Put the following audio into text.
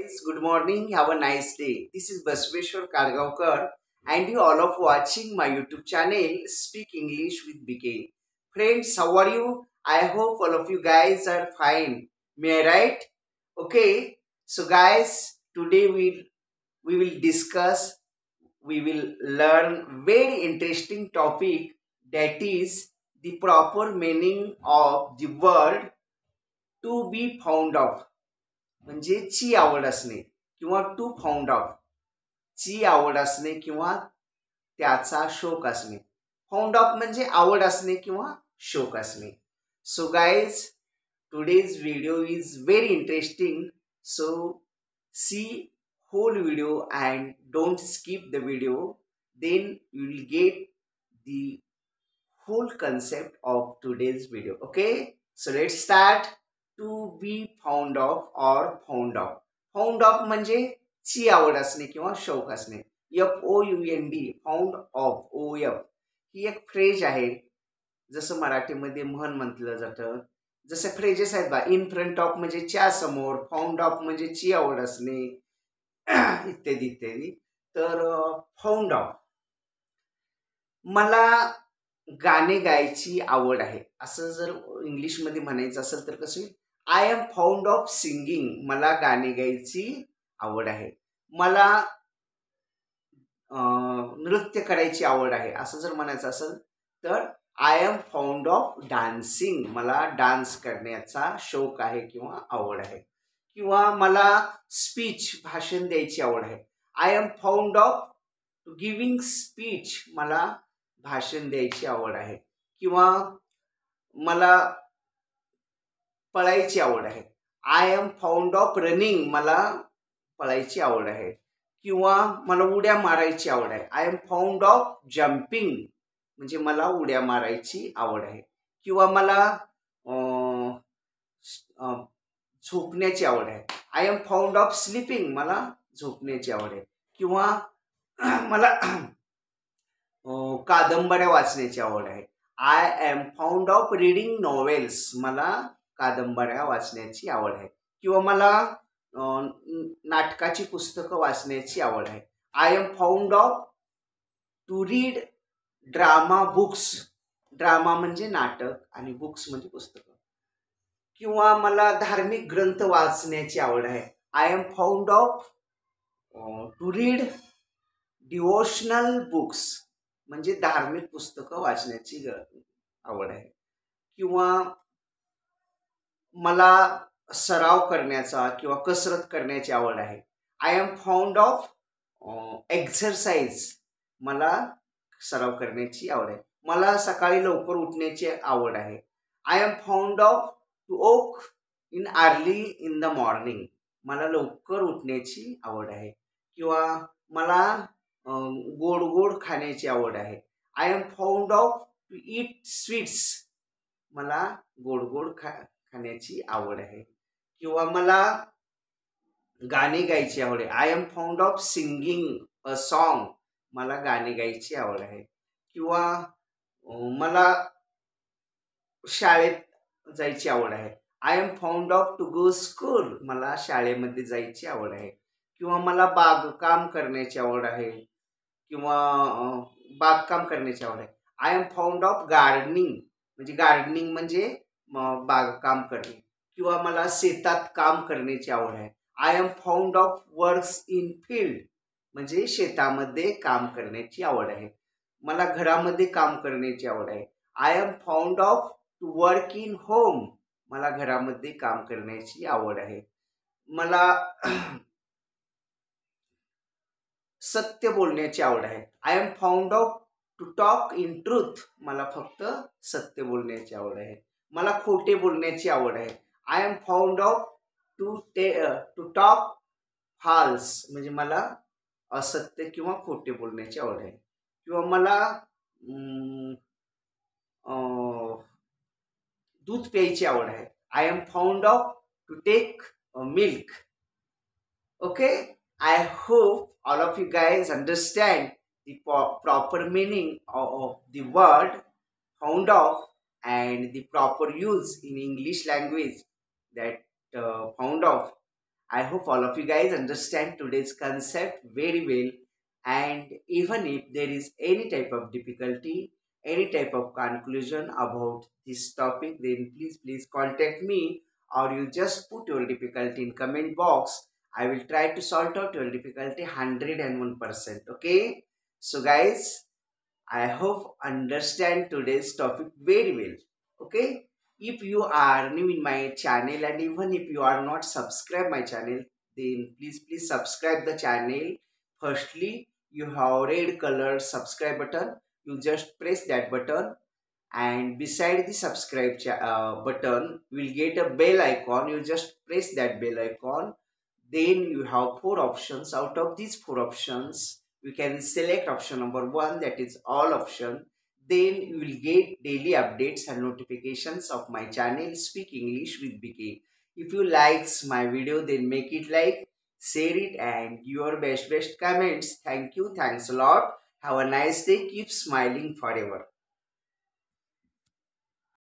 guys, good morning. Have a nice day. This is Basveshwar Kargaonkar and you all of watching my YouTube channel Speak English with BK. Friends, how are you? I hope all of you guys are fine. May I right? Okay. So guys, today we will discuss, we will learn very interesting topic, that is the proper meaning of the word to be found of. म्हणजे ची आवड असणे किंवा to found of, ची आवड असणे किंवा त्याचा शोक असणे. फाउंड ऑफ म्हणजे आवड असणे किंवा शोक असणे. So guys, today's video is very interesting. So see whole video and don't skip the video, then you will get the whole concept of today's video. Okay, so let's start. To be found of or found of. Found of म्हणजे ची आवड असणे किंवा शौक असणे. FOUND, found of, OF ही एक phrase आहे. जसं मराठीमध्ये म्हण म्हटलं जातं, जसे फ्रेजेस आहेत बा. इन फ्रंट ऑफ म्हणजे च्या समोर, फाउंड ऑफ म्हणजे ची आवड असणे, इत्यादी इत्यादी. तर फाउंड ऑफ, मला गाणे गायची आवड आहे असं जर इंग्लिशमध्ये म्हणायचं असेल तर कसं होईल? I am found of singing. मला गाणे गायची आवड आहे. मला नृत्य करायची आवड आहे असं जर म्हणायचं असेल तर I am found of dancing. मला डान्स करण्याचा शौक आहे किंवा आवड आहे. किंवा मला स्पीच, भाषण द्यायची आवड आहे. I am found of giving speech. मला भाषण द्यायची आवड आहे. किंवा मला पळायची आवड आहे. I am found of running. मला पळायची आवड आहे. किंवा मला उड्या मारायची आवड आहे. I am found of jumping म्हणजे मला उड्या मारायची आवड आहे. किंवा मला झोपण्याची आवड आहे. I am found of sleeping. मला झोपण्याची आवड आहे. किंवा मला कादंबऱ्या वाचण्याची आवड आहे. I am found of reading novels. मला कादंबऱ्या वाचण्याची आवड आहे. किंवा मला नाटकाची पुस्तकं वाचण्याची आवड आहे. I am found of to read drama books. Drama म्हणजे नाटक आणि बुक्स म्हणजे पुस्तकं. किंवा मला धार्मिक ग्रंथ वाचण्याची आवड आहे. I am found of to read devotional books म्हणजे धार्मिक पुस्तकं वाचण्याची आवड आहे. किंवा मला सराव करण्याचा किंवा कसरत करण्याची आवड आहे. I am found of exercise. मला सराव करण्याची आवड आहे. मला सकाळी लवकर उठण्याची आवड आहे. I am found of to walk in early in the morning. मला लवकर उठण्याची आवड आहे. किंवा मला गोड गोड खाण्याची आवड आहे. I am found of to eat sweets. मला गोड गोड खाण्याची आवड आहे. किंवा मला गाणे गायची आवड आहे. I am found of singing a song. मला गाणे गायची आवड आहे. किंवा मला शाळेत जायची आवड आहे. I am found of to go school. मला शाळेमध्ये जायची आवड आहे. किंवा मला बागकाम करण्याची आवड आहे. किंवा बागकाम करण्याची आवड आहे. I am found of gardening म्हणजे गार्डनिंग म्हणजे बागकाम करणे. किंवा मला शेतात काम करण्याची आवड आहे. I am found of works in field म्हणजे शेतामध्ये काम करण्याची आवड आहे. मला घरामध्ये काम करण्याची आवड आहे. I am found of to work in home. मला घरामध्ये काम करण्याची आवड आहे. मला सत्य बोलण्याची आवड आहे. I am found of to talk in truth. मला फक्त सत्य बोलण्याची आवड आहे. मला खोटे बोलण्याची आवड आहे. I am found of to talk false म्हणजे मला असत्य किंवा खोटे बोलण्याची आवड आहे. किंवा मला दूध प्यायची आवड आहे. I am found of to take milk. Okay, I hope all of you guys understand the proper meaning of the word found of and the proper use in English language that found of. I hope all of you guys understand today's concept very well. And even if there is any type of difficulty, any type of conclusion about this topic, then please contact me, or you just put your difficulty in comment box. I will try to sort out your difficulty 101%. Okay. So guys, I hope understand today's topic very well. Okay. If you are new in my channel, and even if you are not subscribed my channel, then please subscribe the channel. Firstly, you have red color subscribe button. You just press that button, and beside the subscribe button, you will get a bell icon. You just press that bell icon. Then you have four options. Out of these four options, you can select option number one, that is all option. Then you will get daily updates and notifications of my channel Speak English with BK. If you likes my video, then make it like, share it, and your best comments. Thank you. Thanks a lot. Have a nice day. Keep smiling forever.